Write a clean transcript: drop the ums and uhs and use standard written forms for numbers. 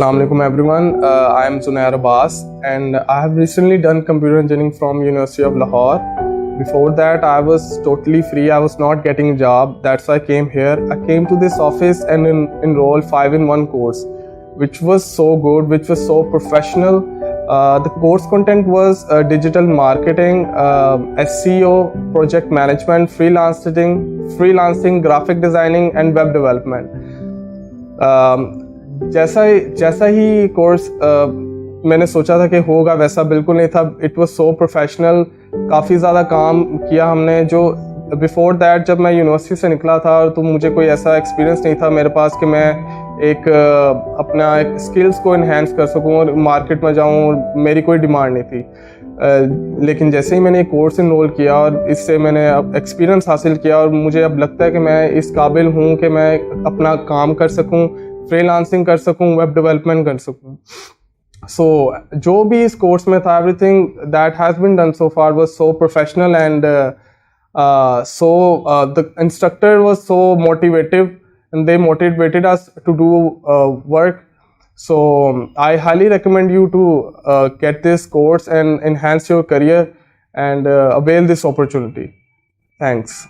Assalamualaikum everyone. I am Zunair Abbas and I have recently done computer engineering from University of Lahore. Before that I was totally free. I was not getting a job. That's why I came here. I came to this office and enrolled 5-in-1 course, which was so good, which was so professional. The course content was digital marketing, SEO, project management, freelancing, graphic designing and web development. जैसा ही course मैंने सोचा था कि होगा वैसा बिल्कुल नहीं था. It was so professional. काफ़ी ज़्यादा काम किया हमने. जो बिफोर दैट जब मैं यूनिवर्सिटी से निकला था तो मुझे कोई ऐसा एक्सपीरियंस नहीं था मेरे पास कि मैं एक अपना एक स्किल्स को इन्हेंस कर सकूं और मार्केट में जाऊं. मेरी कोई डिमांड नहीं थी. लेकिन जैसे ही मैंने कोर्स इनरोल किया और इससे मैंने एक्सपीरियंस हासिल किया और मुझे अब लगता है कि मैं इस काबिल हूँ कि मैं अपना काम कर सकूँ, फ्रीलांसिंग कर सकूं, वेब डेवलपमेंट कर सकूं. सो जो भी इस कोर्स में था, everything that has been done so far was so professional and the instructor was so motivative and they motivated us to do work. So I highly recommend you to get this course and enhance your career and avail this opportunity. Thanks.